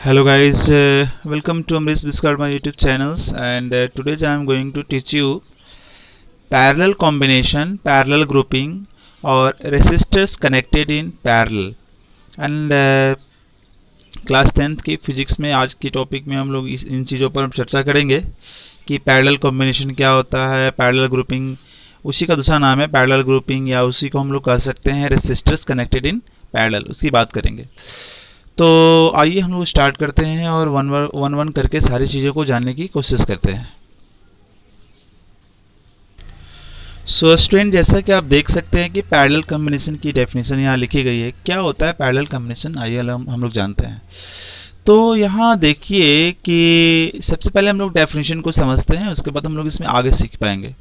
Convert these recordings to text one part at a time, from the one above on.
Hello guys, welcome to Amrish Biscard my YouTube channels, and today I am going to teach you parallel combination, parallel grouping or resistors connected in parallel. And class 10th की physics में आज की topic में हम लोग इन चीज़ों पर चर्चा करेंगे कि पैरेलल कॉम्बिनेशन क्या होता है, पैरेलल ग्रुपिंग उसी का दूसरा नाम है पैरेलल ग्रुपिंग, या उसी को हम लोग कह सकते हैं रेसिस्टर्स कनेक्टेड इन पैरेलल, उसकी बात करेंगे। तो आइए हम लोग स्टार्ट करते हैं और वन वन करके सारी चीज़ों को जानने की कोशिश करते हैं। सो स्टूडेंट, जैसा कि आप देख सकते हैं कि पैरेलल कॉम्बिनेशन की डेफिनेशन यहाँ लिखी गई है। क्या होता है पैरेलल कॉम्बिनेशन, आइए हम लोग जानते हैं। तो यहाँ देखिए कि सबसे पहले हम लोग डेफिनेशन को समझते हैं, उसके बाद हम लोग इसमें आगे सीख पाएंगे।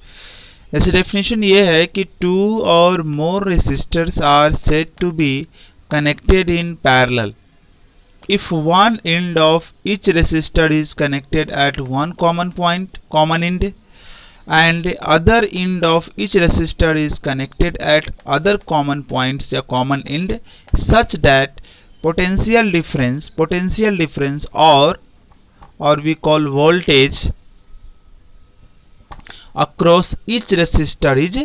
जैसे डेफिनेशन ये है कि टू और more resistors are said to be connected in parallel if one end of each resistor is connected at one common end, and the other end of each resistor is connected at other common points या common end, such that potential difference or we call voltage across each resistor is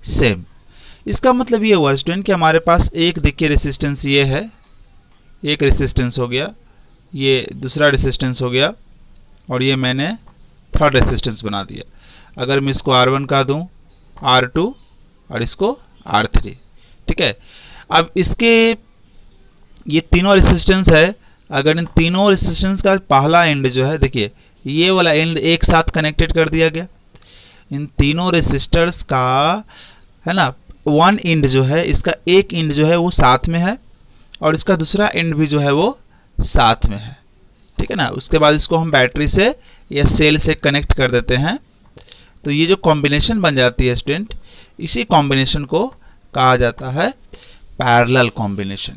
same। इसका मतलब ये हुआ student कि हमारे पास एक देखिए resistance ये है, एक रेसिस्टेंस हो गया, ये दूसरा रेसिस्टेंस हो गया, और ये मैंने थर्ड रेसिस्टेंस बना दिया। अगर मैं इसको R1 का दूं, R2 और इसको R3, ठीक है। अब इसके ये तीनों रेसिस्टेंस है, अगर इन तीनों रेसिस्टेंस का पहला एंड जो है, देखिए ये वाला एंड एक साथ कनेक्टेड कर दिया गया। इन तीनों रेसिस्टर्स का है ना वन एंड जो है, इसका एक एंड जो है वो साथ में है और इसका दूसरा एंड भी जो है वो साथ में है, ठीक है ना। उसके बाद इसको हम बैटरी से या सेल से कनेक्ट कर देते हैं, तो ये जो कॉम्बिनेशन बन जाती है स्टूडेंट, इसी कॉम्बिनेशन को कहा जाता है पैरेलल कॉम्बिनेशन।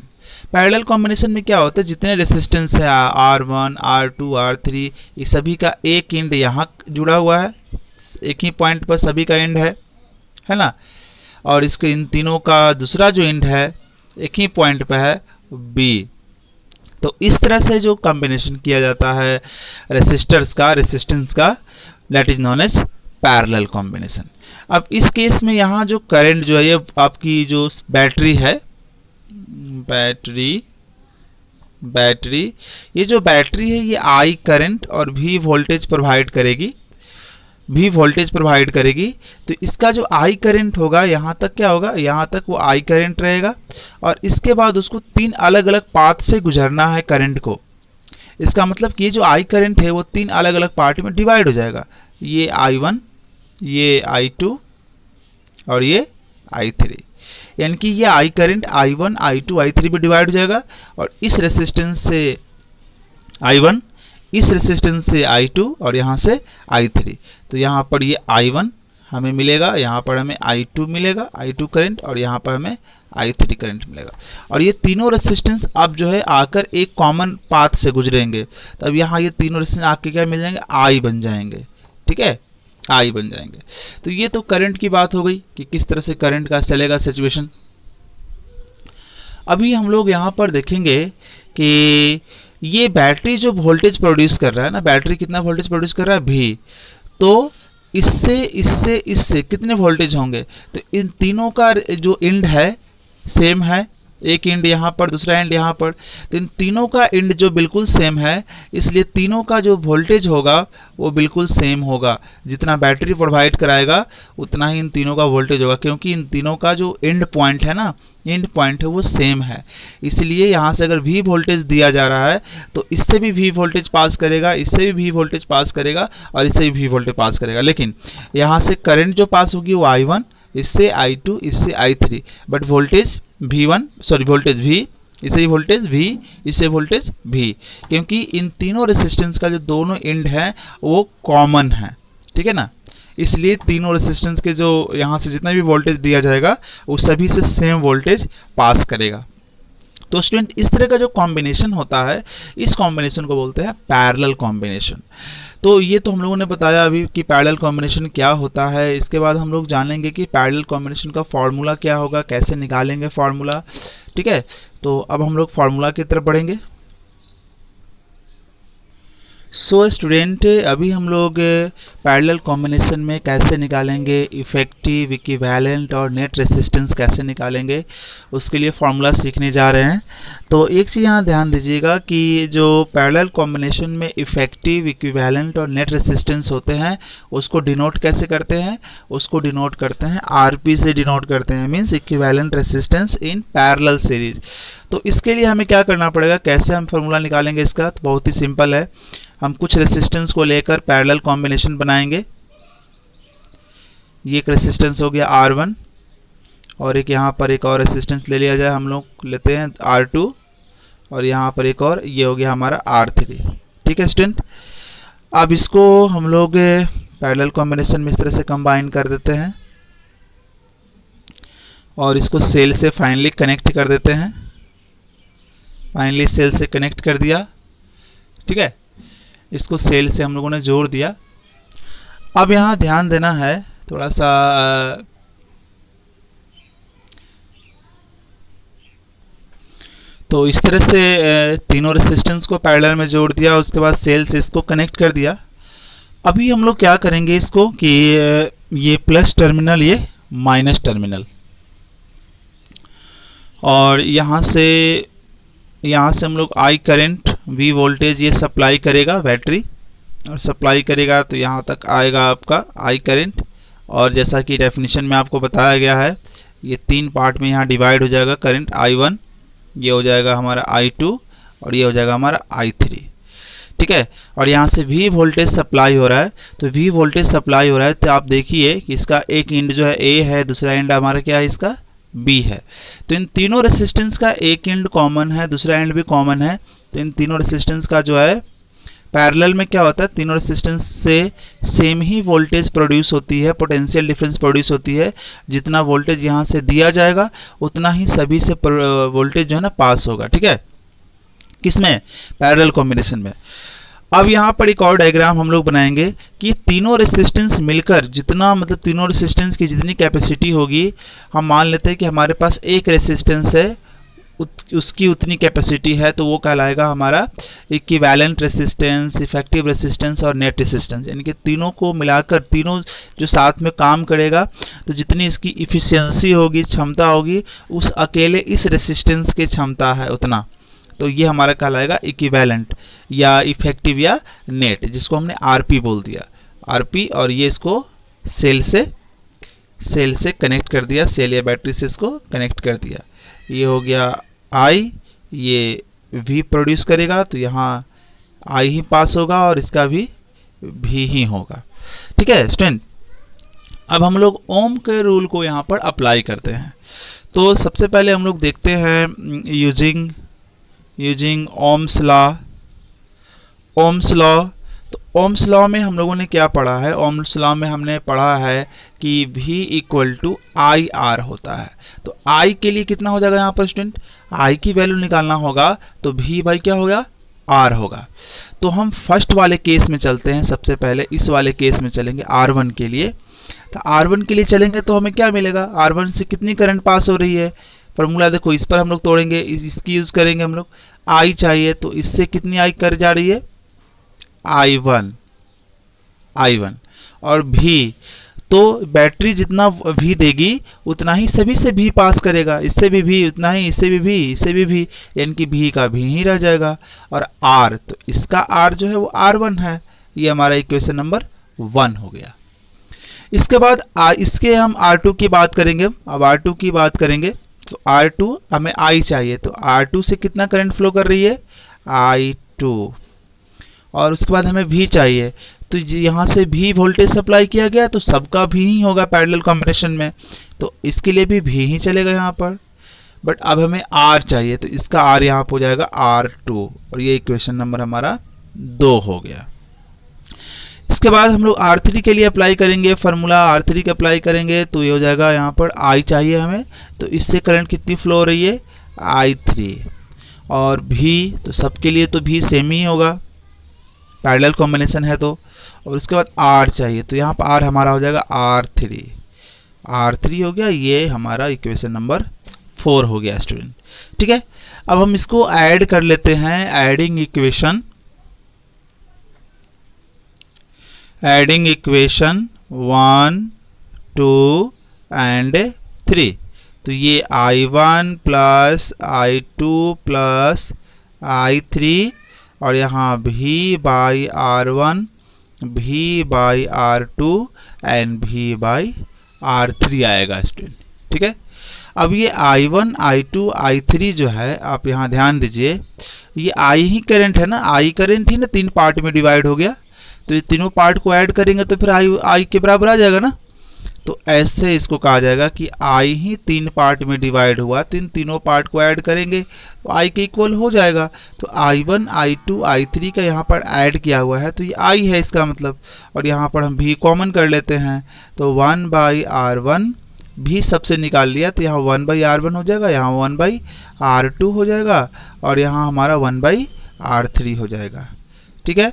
पैरेलल कॉम्बिनेशन में क्या होता है, जितने रेसिस्टेंस है R1, R2, R3, ये सभी का एक एंड यहाँ जुड़ा हुआ है, एक ही पॉइंट पर सभी का एंड है ना, और इसके इन तीनों का दूसरा जो एंड है एक ही पॉइंट पे है B। तो इस तरह से जो कॉम्बिनेशन किया जाता है रेसिस्टेंस का, that is known as parallel combination. अब इस केस में यहाँ जो करंट जो है, ये आपकी जो बैटरी है, ये जो बैटरी है ये I करंट और V वोल्टेज प्रोवाइड करेगी। तो इसका जो I करंट होगा, यहाँ तक क्या होगा, यहाँ तक वो I करंट रहेगा, और इसके बाद उसको तीन अलग अलग पाथ से गुजरना है करंट को। इसका मतलब कि ये जो I करंट है वो तीन अलग अलग पार्ट में डिवाइड हो जाएगा, ये I1, ये I2 और ये I3, यानी कि ये I current I1, I2, I3 भी डिवाइड हो जाएगा, और इस रेसिस्टेंस से I1, इस रेसिस्टेंस से I2 और यहाँ से I3। तो यहाँ पर ये I1 हमें मिलेगा, यहाँ पर हमें I2 मिलेगा, I2 करंट, और यहाँ पर हमें I3 करंट मिलेगा। और ये तीनों रेसिस्टेंस अब जो है आकर एक कॉमन पाथ से गुजरेंगे, तो अब यहाँ ये तीनों रेसिस्टेंस आके क्या मिल जाएंगे, I बन जाएंगे, ठीक है, I बन जाएंगे। तो ये तो करंट की बात हो गई कि किस तरह से करंट का चलेगा सिचुएशन। अभी हम लोग यहाँ पर देखेंगे कि ये बैटरी जो वोल्टेज प्रोड्यूस कर रहा है ना, बैटरी कितना वोल्टेज प्रोड्यूस कर रहा है V, तो इससे कितने वोल्टेज होंगे, तो इन तीनों का जो एंड है सेम है, एक एंड यहाँ पर, दूसरा एंड यहाँ पर, तो इन तीनों का एंड जो बिल्कुल सेम है, इसलिए तीनों का जो वोल्टेज होगा वो बिल्कुल सेम होगा। जितना बैटरी प्रोवाइड कराएगा उतना ही इन तीनों का वोल्टेज होगा, क्योंकि इन तीनों का जो एंड पॉइंट है ना, एंड पॉइंट है वो सेम है। इसलिए यहाँ से अगर V वोल्टेज दिया जा रहा है तो इससे भी V वोल्टेज पास करेगा, इससे भी V वोल्टेज पास करेगा, और इससे भी V वोल्टेज पास करेगा। लेकिन यहाँ से करंट जो पास होगी वो I1, इससे I2, इससे I3, but voltage voltage V, इससे वोल्टेज V, इससे वोल्टेज V, क्योंकि इन तीनों रेसिस्टेंस का जो दोनों एंड है वो कॉमन है, ठीक है ना। इसलिए तीनों रेसिस्टेंस के जो यहाँ से जितना भी वोल्टेज दिया जाएगा वो सभी से सेम वोल्टेज पास करेगा। तो स्टूडेंट, इस तरह का जो कॉम्बिनेशन होता है, इस कॉम्बिनेशन को बोलते हैं पैरेलल कॉम्बिनेशन। तो ये तो हम लोगों ने बताया अभी कि पैरेलल कॉम्बिनेशन क्या होता है। इसके बाद हम लोग जानेंगे कि पैरेलल कॉम्बिनेशन का फॉर्मूला क्या होगा, कैसे निकालेंगे फॉर्मूला, ठीक है। तो अब हम लोग फार्मूला की तरफ बढ़ेंगे। सो स्टूडेंट, अभी हम लोग पैरेलल कॉम्बिनेशन में कैसे निकालेंगे इफेक्टिव, इक्विवेलेंट और नेट रेसिस्टेंस कैसे निकालेंगे, उसके लिए फॉर्मूला सीखने जा रहे हैं। तो एक चीज़ यहाँ ध्यान दीजिएगा कि जो पैरेलल कॉम्बिनेशन में इफेक्टिव, इक्विवेलेंट और नेट रेसिस्टेंस होते हैं उसको डिनोट कैसे करते हैं, उसको डिनोट करते हैं आरपी से डिनोट करते हैं, means equivalent resistance in parallel series. तो इसके लिए हमें क्या करना पड़ेगा, कैसे हम फॉर्मूला निकालेंगे इसका, तो बहुत ही सिंपल है। हम कुछ रेसिस्टेंस को लेकर पैरेलल कॉम्बिनेशन बनाएंगे। ये एक रेसिस्टेंस हो गया R1 और एक यहाँ पर एक और रेसिस्टेंस ले लिया जाए, हम लोग लेते हैं R2 और यहाँ पर एक और, ये हो गया हमारा R3। ठीक है स्टूडेंट, अब इसको हम लोग पैरेलल कॉम्बिनेशन में इस तरह से कंबाइन कर देते हैं और इसको सेल से फाइनली कनेक्ट कर देते हैं। फाइनली सेल से कनेक्ट कर दिया, ठीक है, इसको सेल से हम लोगों ने जोड़ दिया। अब यहाँ ध्यान देना है थोड़ा सा, तो इस तरह से तीनों रेसिस्टेंस को पैरेलल में जोड़ दिया, उसके बाद सेल से इसको कनेक्ट कर दिया। अभी हम लोग क्या करेंगे इसको कि ये प्लस टर्मिनल, ये माइनस टर्मिनल, और यहाँ से हम लोग I करंट, V वोल्टेज ये सप्लाई करेगा बैटरी, और सप्लाई करेगा तो यहाँ तक आएगा आपका I करंट। और जैसा कि डेफिनेशन में आपको बताया गया है, ये तीन पार्ट में यहाँ डिवाइड हो जाएगा करंट I1, ये हो जाएगा हमारा I2 और ये हो जाएगा हमारा I3। ठीक है, और यहाँ से V वोल्टेज सप्लाई हो रहा है, तो V वोल्टेज सप्लाई हो रहा है तो आप देखिए कि इसका एक एंड जो है A है, दूसरा एंड हमारा क्या है, इसका B है। तो इन तीनों रेसिस्टेंस का एक एंड कॉमन है, दूसरा एंड भी कॉमन है, तो इन तीनों रेसिस्टेंस का जो है पैरेलल में क्या होता है, तीनों रेसिस्टेंस से सेम ही वोल्टेज प्रोड्यूस होती है, पोटेंशियल डिफरेंस प्रोड्यूस होती है। जितना वोल्टेज यहाँ से दिया जाएगा उतना ही सभी से वोल्टेज जो है ना पास होगा। ठीक है, किसमें, पैरेलल कॉम्बिनेशन में। अब यहाँ पर एक और डायग्राम हम लोग बनाएंगे कि तीनों रेसिस्टेंस मिलकर जितना, मतलब तीनों रेसिस्टेंस की जितनी कैपेसिटी होगी, हम मान लेते हैं कि हमारे पास एक रेसिस्टेंस है, उसकी उतनी कैपेसिटी है, तो वो कहलाएगा हमारा इक्विवेलेंट रेसिस्टेंस, इफेक्टिव रेसिस्टेंस और नेट रेसिस्टेंस। यानी कि तीनों को मिलाकर, तीनों जो साथ में काम करेगा, तो जितनी इसकी इफिशियंसी होगी, क्षमता होगी, उस अकेले इस रेसिस्टेंस की क्षमता है उतना, तो ये हमारा कहलाएगा इक्विवेलेंट या इफेक्टिव या नेट, जिसको हमने आरपी बोल दिया, आरपी। और ये इसको सेल से कनेक्ट कर दिया, सेल या बैटरी से इसको कनेक्ट कर दिया। ये हो गया I, ये V प्रोड्यूस करेगा, तो यहाँ I ही पास होगा और इसका भी V ही होगा। ठीक है स्टूडेंट, अब हम लोग ओम के रूल को यहाँ पर अप्लाई करते हैं। तो सबसे पहले हम लोग देखते हैं यूजिंग ओम्स लॉ। तो ओम्स लॉ में हम लोगों ने क्या पढ़ा है, ओम्स लॉ में हमने पढ़ा है कि V equal to I R होता है। तो I के लिए कितना हो जाएगा यहाँ पर स्टूडेंट, I की वैल्यू निकालना होगा तो V बाई क्या होगा, R होगा। तो हम फर्स्ट वाले केस में चलते हैं, सबसे पहले इस वाले केस में चलेंगे R1 के लिए। तो R1 के लिए चलेंगे तो हमें क्या मिलेगा, R1 से कितनी करंट पास हो रही है, फॉर्मूला देखो, इस पर हम लोग तोड़ेंगे, इसकी यूज़ करेंगे हम लोग। I चाहिए तो इससे कितनी I कर जा रही है, I1 और V, तो बैटरी जितना V देगी उतना ही सभी से V पास करेगा, इससे भी V उतना ही, इससे भी V, इससे भी V, यानी कि V का V ही रह जाएगा। और R, तो इसका R जो है वो R1 है, ये हमारा इक्वेशन नंबर 1 हो गया। इसके बाद इसके हम R2 की बात करेंगे। अब R2 की बात करेंगे तो R2 हमें I चाहिए, तो R2 से कितना करंट फ्लो कर रही है, I2, और उसके बाद हमें V चाहिए, तो यहाँ से V वोल्टेज सप्लाई किया गया, तो सबका V ही होगा पैरेलल कॉम्बिनेशन में, तो इसके लिए भी V ही चलेगा यहाँ पर। बट अब हमें R चाहिए, तो इसका R यहाँ पर हो जाएगा R2, और ये इक्वेशन नंबर हमारा 2 हो गया। इसके बाद हम लोग R3 के लिए अप्लाई करेंगे, फार्मूला R3 के अप्लाई करेंगे, तो ये हो जाएगा यहाँ पर I चाहिए हमें, तो इससे करंट कितनी फ्लो हो रही है, I3, और V, तो सबके लिए तो V सेम ही होगा, पैरेलल कॉम्बिनेशन है तो। और उसके बाद R चाहिए, तो यहाँ पर R हमारा हो जाएगा R3 हो गया, ये हमारा इक्वेशन नंबर 4 हो गया स्टूडेंट। ठीक है, अब हम इसको ऐड कर लेते हैं, adding equation. Adding equation 1, 2 and 3। तो ये I1 plus I2 plus I3 और यहाँ V by R1, V by R2 and V by R3 आएगा स्टूडेंट। ठीक है, अब ये I1, I2, I3 जो है, आप यहाँ ध्यान दीजिए, ये I ही करंट है ना, I करंट ही ना 3 पार्ट में डिवाइड हो गया, तो ये तीनों पार्ट को ऐड करेंगे तो फिर I के बराबर आ जाएगा ना। तो ऐसे इसको कहा जाएगा कि I ही 3 पार्ट में डिवाइड हुआ, तीनों पार्ट को ऐड करेंगे तो I के इक्वल हो जाएगा। तो I1, I2, I3 का यहाँ पर ऐड किया हुआ है तो ये I है इसका मतलब, और यहाँ पर हम भी कॉमन कर लेते हैं तो 1 बाई R1 भी सबसे निकाल लिया तो यहाँ 1 बाई R1 हो जाएगा, यहाँ 1 बाई R2 हो जाएगा और यहाँ हमारा 1 बाई R3 हो जाएगा। ठीक है,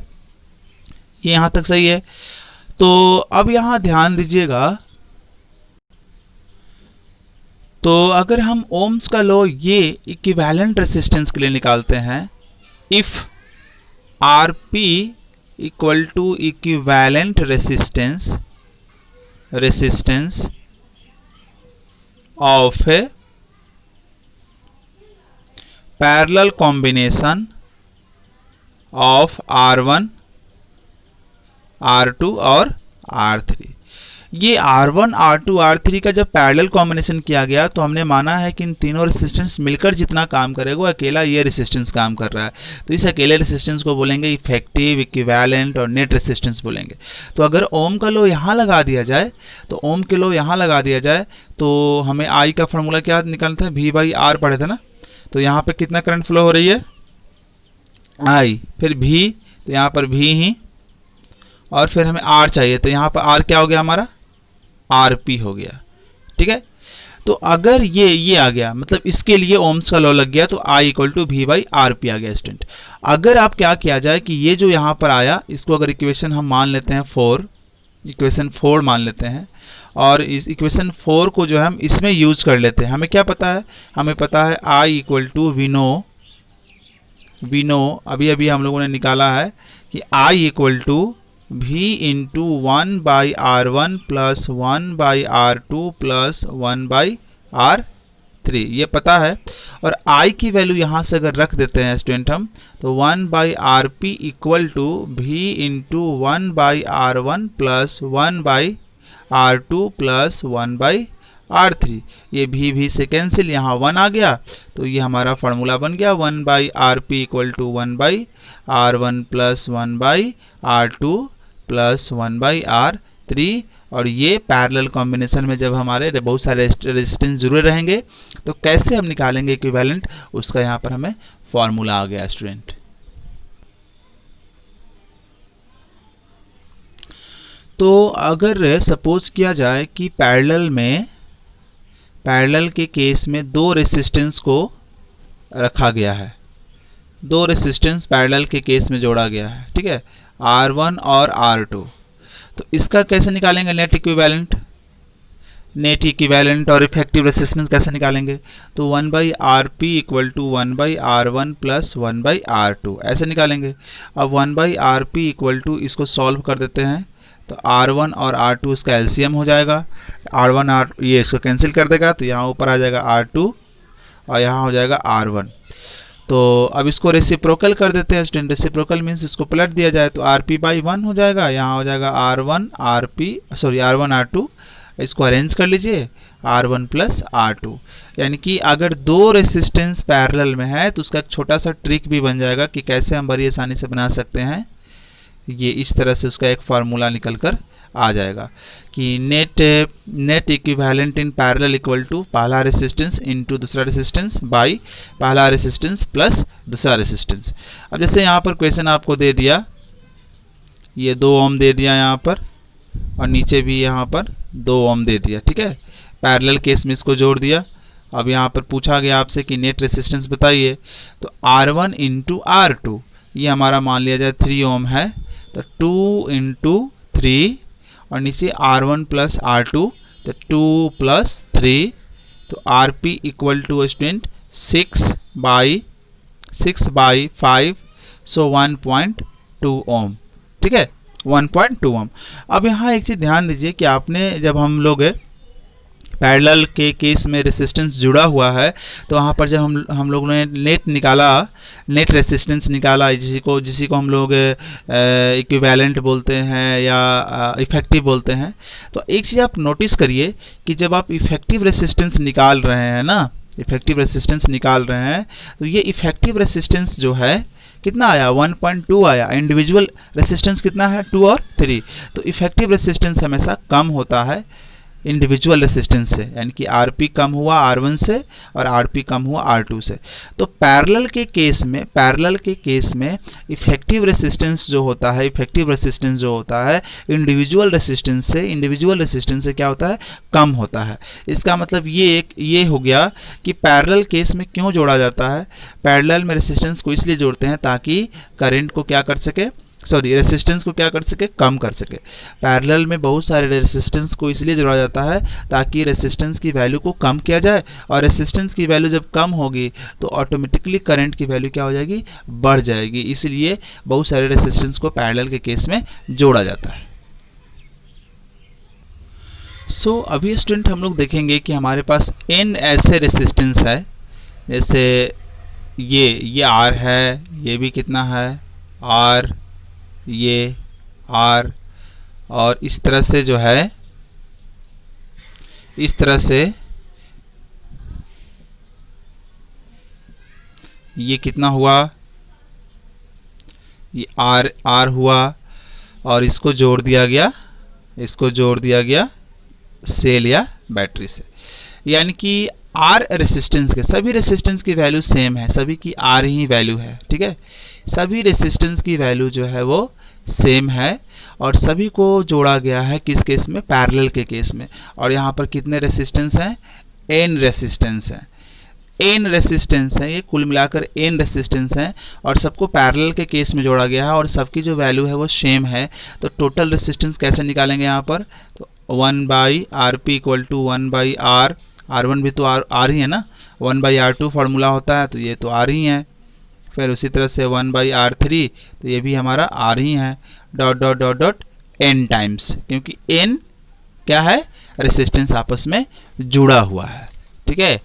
ये यहाँ तक सही है। तो अब यहाँ ध्यान दीजिएगा, तो अगर हम ओम्स का लॉ ये इक्विवेलेंट रेसिस्टेंस के लिए निकालते हैं, if Rp equal to equivalent resistance of a parallel combination of R1, R2 और R3। ये R1, R2, R3 का जब पैरेलल कॉम्बिनेशन किया गया तो हमने माना है कि इन तीनों रेसिस्टेंस मिलकर जितना काम करेगा वो अकेला ये रेसिस्टेंस काम कर रहा है, तो इस अकेले रेसिस्टेंस को बोलेंगे इफेक्टिव, इक्विवेलेंट और नेट रेसिस्टेंस बोलेंगे। तो अगर ओम का लॉ यहाँ लगा दिया जाए, तो ओम के लॉ यहाँ लगा दिया जाए तो हमें I का फॉर्मूला क्या निकालना था, V बाई R पढ़े थे ना। तो यहाँ पर कितना करंट फ्लो हो रही है, I, फिर V, तो यहाँ पर V ही, और फिर हमें R चाहिए, तो यहाँ पर R क्या हो गया हमारा, Rp हो गया। ठीक है, तो अगर ये आ गया, मतलब इसके लिए ओम्स का लॉ लग गया, तो I equal to V by RP आ गया स्टूडेंट। अगर आप क्या किया जाए कि ये जो यहाँ पर आया, इसको अगर इक्वेशन हम मान लेते हैं 4, इक्वेशन 4 मान लेते हैं, और इस इक्वेशन 4 को जो है हम इसमें यूज कर लेते हैं। हमें क्या पता है, हमें पता है I equal to we know अभी हम लोगों ने निकाला है कि I equal to V into 1 by R1 plus 1 by R2 plus 1 by R3, ये पता है। और I की वैल्यू यहाँ से अगर रख देते हैं स्टूडेंट हम, तो 1 by RP equal to V into 1 by R1 plus 1 by R2 plus 1 by R3, ये भी से कैंसिल, यहाँ 1 आ गया, तो ये हमारा फार्मूला बन गया 1 by RP equal to 1 by R1 plus 1 by R2 plus 1 by R3। और ये पैरेलल कॉम्बिनेशन में जब हमारे बहुत सारे रेजिस्टेंस जुड़े रहेंगे तो कैसे हम निकालेंगे इक्विवेलेंट, उसका यहाँ पर हमें फॉर्मूला आ गया स्टूडेंट। तो अगर सपोज किया जाए कि पैरेलल के केस में 2 रेजिस्टेंस को रखा गया है, 2 रेजिस्टेंस पैरेलल के केस में जोड़ा गया है, ठीक है, R1 और R2। तो इसका कैसे निकालेंगे नेट इक्विवेलेंट और इफेक्टिव रेसिस्टेंस कैसे निकालेंगे, तो 1 by RP equal to 1 by R1 plus 1 by R2 ऐसे निकालेंगे। अब 1 बाई RP इक्वल टू, इसको सॉल्व कर देते हैं तो R1 और R2 इसका एलसीएम हो जाएगा, ये इसको कैंसिल कर देगा, तो यहाँ ऊपर आ जाएगा R2 और यहाँ हो जाएगा R1। तो अब इसको रेसिप्रोकल कर देते हैं स्टूडेंट, रेसिप्रोकल मीन्स इसको पलट दिया जाए तो RP बाई 1 हो जाएगा, यहाँ हो जाएगा R1 R2, इसको अरेंज कर लीजिए R1 प्लस R2। यानी कि अगर 2 रेसिस्टेंस पैरेलल में है तो उसका एक छोटा सा ट्रिक भी बन जाएगा कि कैसे हम बड़ी आसानी से बना सकते हैं, ये इस तरह से उसका एक फार्मूला निकल कर आ जाएगा कि net equivalent in parallel equal to पहला रेसिस्टेंस इनटू दूसरा रेसिस्टेंस बाई पहला रेसिस्टेंस प्लस दूसरा रेसिस्टेंस। अब जैसे यहाँ पर क्वेश्चन आपको दे दिया, ये 2 ओम दे दिया यहाँ पर, और नीचे भी यहाँ पर 2 ओम दे दिया, ठीक है, पैरेलल केस में इसको जोड़ दिया। अब यहाँ पर पूछा गया आपसे कि नेट रेसिस्टेंस बताइए, तो R1 इंटू R2, ये हमारा मान लिया जाए 3 ओम है, तो 2 इंटू 3 और नीचे R1 प्लस R2, तो 2 प्लस 3, तो RP equal to student 6 by 5, so 1.2 ohm, ठीक है। 1.2 ओम। अब यहाँ एक चीज़ ध्यान दीजिए कि आपने जब हम लोग पैरेलल के केस में रेसिस्टेंस जुड़ा हुआ है, तो वहाँ पर जब हम लोग ने नेट निकाला, नेट रेसिस्टेंस निकाला, जिसी को हम लोग इक्विवेलेंट बोलते हैं या इफेक्टिव बोलते हैं, तो एक चीज़ आप नोटिस करिए कि जब आप इफेक्टिव रेसिस्टेंस निकाल रहे हैं ना, इफेक्टिव रेसिस्टेंस निकाल रहे हैं, तो ये इफेक्टिव रेसिस्टेंस जो है कितना आया, 1.2 आया। इंडिविजुअल रेसिस्टेंस कितना है, 2 और 3। तो इफेक्टिव रेसिस्टेंस हमेशा कम होता है इंडिविजुअल रेसिस्टेंस से, यानी कि आरपी कम हुआ R1 से और आरपी कम हुआ R2 से। तो पैरेलल के केस में इफेक्टिव रेसिस्टेंस जो होता है, इंडिविजुअल रेसिस्टेंस से क्या होता है, कम होता है। इसका मतलब ये हो गया कि पैरेलल केस में क्यों जोड़ा जाता है। पैरेलल में रेसिस्टेंस को इसलिए जोड़ते हैं ताकि करंट को क्या कर सके, रेसिस्टेंस को क्या कर सके, कम कर सके। पैरेलल में बहुत सारे रेसिस्टेंस को इसलिए जोड़ा जाता है ताकि रेसिस्टेंस की वैल्यू को कम किया जाए, और रेसिस्टेंस की वैल्यू जब कम होगी तो ऑटोमेटिकली करंट की वैल्यू क्या हो जाएगी, बढ़ जाएगी। इसलिए बहुत सारे रेसिस्टेंस को पैरेलल के केस में जोड़ा जाता है। अभी स्टूडेंट हम लोग देखेंगे कि हमारे पास n ऐसे रेसिस्टेंस है, जैसे ये R है, ये भी कितना है R, ये R, और इस तरह से जो है, इस तरह से ये कितना हुआ, ये R हुआ, और इसको जोड़ दिया गया सेल या बैटरी से। यानी कि R रेसिस्टेंस के, सभी रेसिस्टेंस की वैल्यू सेम है, सभी की R ही वैल्यू है, ठीक है। सभी रेसिस्टेंस की वैल्यू जो है वो सेम है, और सभी को जोड़ा गया है किस केस में, पैरेलल के केस में। और यहाँ पर कितने रेसिस्टेंस हैं, n रेसिस्टेंस हैं, ये कुल मिलाकर n रेसिस्टेंस हैं, और सबको पैरेलल के केस में जोड़ा गया है, और सबकी जो वैल्यू है वो सेम है। तो टोटल रेसिस्टेंस कैसे निकालेंगे यहाँ पर, तो 1/RP equal to 1/R, R1 भी तो R ही है ना, 1/R2 फार्मूला होता है, तो ये तो R ही है। फिर उसी तरह से 1/R3, तो ये भी हमारा R ही है, डॉट n टाइम्स, क्योंकि n क्या है, रेसिस्टेंस आपस में जुड़ा हुआ है, ठीक है।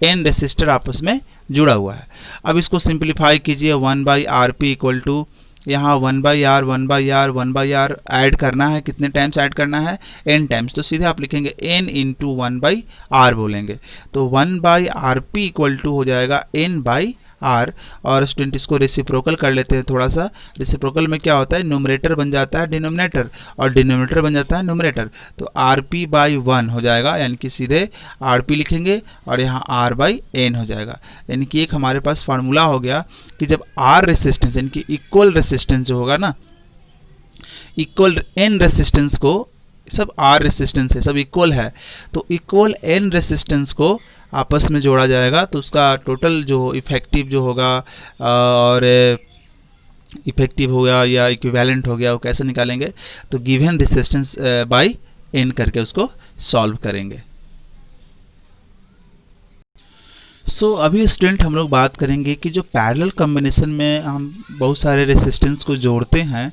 n रेसिस्टर आपस में जुड़ा हुआ है। अब इसको सिंप्लीफाई कीजिए, 1/RP इक्वल टू, यहाँ 1/R ऐड करना है, कितने टाइम्स ऐड करना है, n टाइम्स, तो सीधे आप लिखेंगे n इंटू 1/R बोलेंगे, तो 1/RP इक्वल टू हो जाएगा n/R। और स्टूडेंट इसको रेसिप्रोकल कर लेते हैं थोड़ा सा। रेसिप्रोकल में क्या होता है, न्यूमरेटर बन जाता है डिनोमिनेटर, और डिनोमिनेटर बन जाता है न्यूमरेटर, तो RP/1 हो जाएगा, यानी कि सीधे RP लिखेंगे और यहाँ R/n हो जाएगा। यानी कि एक हमारे पास फार्मूला हो गया कि जब R रेसिस्टेंस, यानी कि इक्वल रेसिस्टेंस जो होगा ना, इक्वल n रेसिस्टेंस को, सब R रेसिस्टेंस है, सब इक्वल है, तो इक्वल n रेसिस्टेंस को आपस में जोड़ा जाएगा, तो उसका टोटल जो इफेक्टिव जो होगा, और इफेक्टिव हो गया या इक्विवेलेंट हो गया, वो कैसे निकालेंगे, तो गिवन रेसिस्टेंस बाय n करके उसको सॉल्व करेंगे। अभी स्टूडेंट हम लोग बात करेंगे कि जो पैरेलल कॉम्बिनेशन में हम बहुत सारे रेसिस्टेंस को जोड़ते हैं,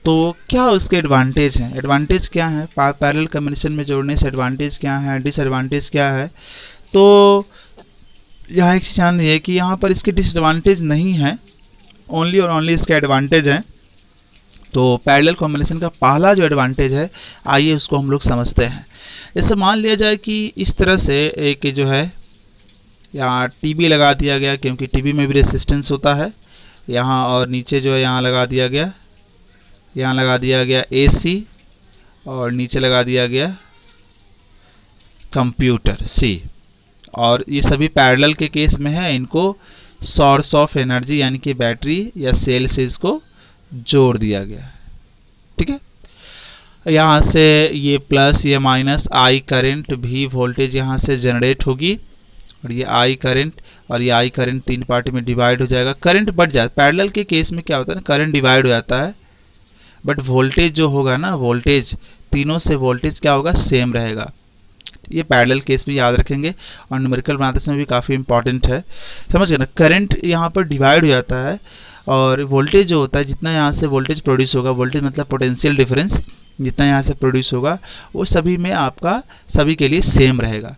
तो क्या उसके एडवांटेज हैं, एडवांटेज क्या है, पैरेलल कॉम्बिनेशन में जोड़ने से एडवांटेज क्या है, डिसएडवांटेज क्या है। तो यहाँ एक चीज़ ध्यान है कि यहाँ पर इसके डिसएडवांटेज नहीं है, ओनली और ओनली इसके एडवांटेज हैं। तो पैरेलल कॉम्बिनेशन का पहला जो एडवांटेज है, आइए उसको हम लोग समझते हैं। जैसे मान लिया जाए कि इस तरह से एक जो है यहाँ टीबी लगा दिया गया, क्योंकि टीबी में भी रेसिस्टेंस होता है यहाँ, और नीचे जो है यहाँ लगा दिया गया AC, और नीचे लगा दिया गया कंप्यूटर C, और ये सभी पैरेलल के केस में है। इनको सोर्स ऑफ एनर्जी यानी कि बैटरी या सेल से इसको जोड़ दिया गया, ठीक है। यहाँ से ये प्लस, ये minus, I current, V voltage यहाँ से जनरेट होगी, और ये I करंट और ये I करंट तीन पार्ट में डिवाइड हो जाएगा। करंट बढ़ जाता है, पैरेलल के केस में क्या होता है ना, करंट डिवाइड हो जाता है, बट वोल्टेज जो होगा ना, वोल्टेज तीनों से वोल्टेज क्या होगा, सेम रहेगा। ये पैरेलल केस में याद रखेंगे, और न्यूमेरिकल बनाते समय भी काफ़ी इंपॉर्टेंट है, समझ गए ना। करंट यहाँ पर डिवाइड हो जाता है, और वोल्टेज जो होता है, जितना यहाँ से वोल्टेज प्रोड्यूस होगा, वोल्टेज मतलब पोटेंशियल डिफरेंस, जितना यहाँ से प्रोड्यूस होगा वो सभी में आपका सभी के लिए सेम रहेगा।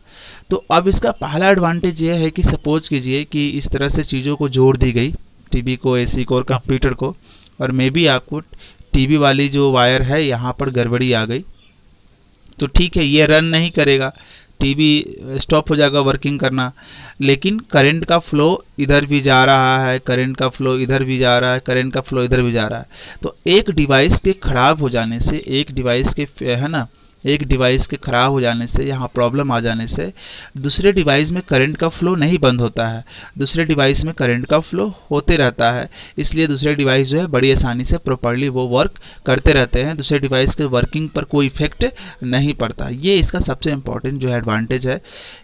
तो अब इसका पहला एडवांटेज ये है कि सपोज कीजिए कि इस तरह से चीज़ों को जोड़ दी गई, टीवी को, एसी को और कंप्यूटर को, और मे बी आपको टीवी वाली जो वायर है यहाँ पर गड़बड़ी आ गई, तो ठीक है ये रन नहीं करेगा, टीवी स्टॉप हो जाएगा वर्किंग करना, लेकिन करंट का फ्लो इधर भी जा रहा है, करंट का फ्लो इधर भी जा रहा है, करंट का फ्लो इधर भी जा रहा है। तो एक डिवाइस के ख़राब हो जाने से, एक डिवाइस के है ना, एक डिवाइस के ख़राब हो जाने से, यहाँ प्रॉब्लम आ जाने से दूसरे डिवाइस में करंट का फ्लो नहीं बंद होता है, दूसरे डिवाइस में करंट का फ्लो होते रहता है। इसलिए दूसरे डिवाइस जो है बड़ी आसानी से प्रॉपर्ली वो वर्क करते रहते हैं, दूसरे डिवाइस के वर्किंग पर कोई इफेक्ट नहीं पड़ता। ये इसका सबसे इम्पॉर्टेंट जो है एडवांटेज है।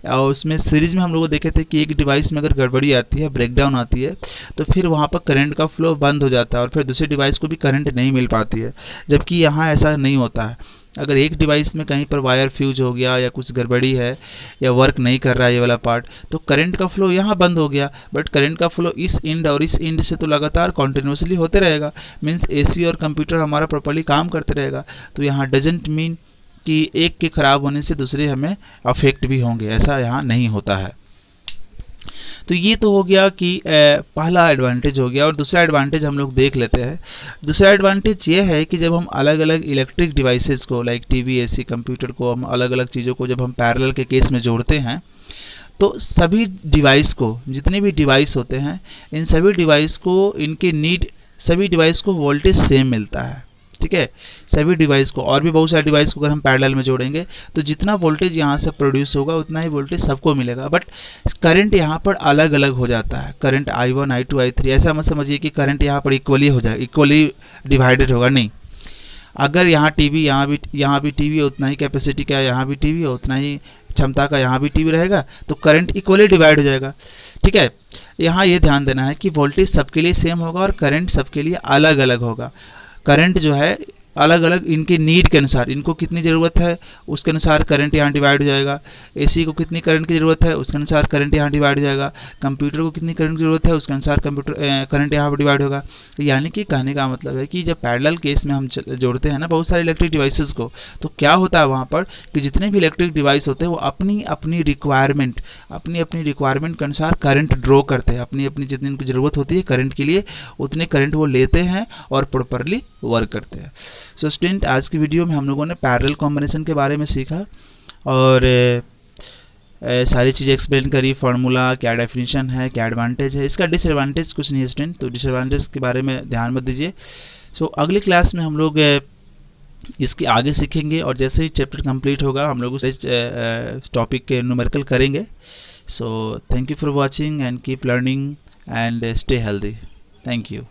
और उसमें सीरीज में हम लोग देखे थे कि एक डिवाइस में अगर गड़बड़ी आती है, ब्रेकडाउन आती है, तो फिर वहाँ पर करंट का फ्लो बंद हो जाता है और फिर दूसरे डिवाइस को भी करंट नहीं मिल पाती है, जबकि यहाँ ऐसा नहीं होता है। अगर एक डिवाइस में कहीं पर वायर फ्यूज हो गया या कुछ गड़बड़ी है या वर्क नहीं कर रहा है ये वाला पार्ट, तो करंट का फ्लो यहाँ बंद हो गया, बट करंट का फ्लो इस एंड और इस एंड से तो लगातार कॉन्टिन्यूसली होते रहेगा। मीन्स एसी और कंप्यूटर हमारा प्रॉपर्ली काम करते रहेगा। तो यहाँ डजेंट मीन कि एक के ख़राब होने से दूसरे हमें अफेक्ट भी होंगे, ऐसा यहाँ नहीं होता है। तो ये तो हो गया कि पहला एडवांटेज हो गया। और दूसरा एडवांटेज हम लोग देख लेते हैं। दूसरा एडवांटेज ये है कि जब हम अलग अलग इलेक्ट्रिक डिवाइसेस को, लाइक टीवी, एसी, कंप्यूटर को, हम अलग अलग चीज़ों को जब हम पैरेलल के केस में जोड़ते हैं, तो सभी डिवाइस को, जितने भी डिवाइस होते हैं, इन सभी डिवाइस को इनके नीड, सभी डिवाइस को वोल्टेज सेम मिलता है। ठीक है, सभी डिवाइस को, और भी बहुत सारे डिवाइस को अगर हम पैरेलल में जोड़ेंगे तो जितना वोल्टेज यहाँ से प्रोड्यूस होगा उतना ही वोल्टेज सबको मिलेगा। बट करंट यहाँ पर अलग अलग हो जाता है। करंट I1, I2, I3, ऐसा मत समझिए कि करंट यहाँ पर इक्वली हो जाएगा, इक्वली डिवाइडेड होगा, नहीं। अगर यहाँ टीवी, यहाँ भी टीवी है, उतना ही कैपेसिटी का यहाँ भी टीवी है, उतना ही क्षमता का यहाँ भी टीवी रहेगा, तो करंट इक्वली डिवाइड हो जाएगा। ठीक है, यहाँ ये ध्यान देना है कि वोल्टेज सबके लिए सेम होगा और करंट सबके लिए अलग अलग होगा। करंट जो है अलग अलग इनके नीड के अनुसार, इनको कितनी ज़रूरत है उसके अनुसार करंट यहाँ डिवाइड हो जाएगा। एसी को कितनी करंट की ज़रूरत है उसके अनुसार करंट यहाँ डिवाइड हो जाएगा। कंप्यूटर को कितनी करंट की ज़रूरत है उसके अनुसार करंट यहाँ पर डिवाइड होगा। यानी कि कहने का मतलब है कि जब पैरेलल केस में हम जोड़ते हैं ना बहुत सारे इलेक्ट्रिक डिवाइसेस को, तो क्या होता है वहाँ पर कि जितने भी इलेक्ट्रिक डिवाइस होते हैं वो अपनी अपनी रिक्वायरमेंट के अनुसार करंट ड्रॉ करते हैं। अपनी अपनी जितनी उनकी ज़रूरत होती है करंट के लिए, उतने करंट वो लेते हैं और प्रॉपरली वर्क करते हैं। सो स्टूडेंट, आज की वीडियो में हम लोगों ने पैरेलल कॉम्बिनेशन के बारे में सीखा और सारी चीज़ें एक्सप्लेन करी, फार्मूला क्या, डेफिनेशन है, क्या एडवांटेज है। इसका डिसएडवांटेज कुछ नहीं है स्टूडेंट, तो डिसएडवांटेज के बारे में ध्यान मत दीजिए। सो अगली क्लास में हम लोग इसके आगे सीखेंगे और जैसे ही चैप्टर कंप्लीट होगा हम लोग उस टॉपिक के न्यूमेरिकल करेंगे। So thank you for watching and keep learning and stay healthy. Thank you.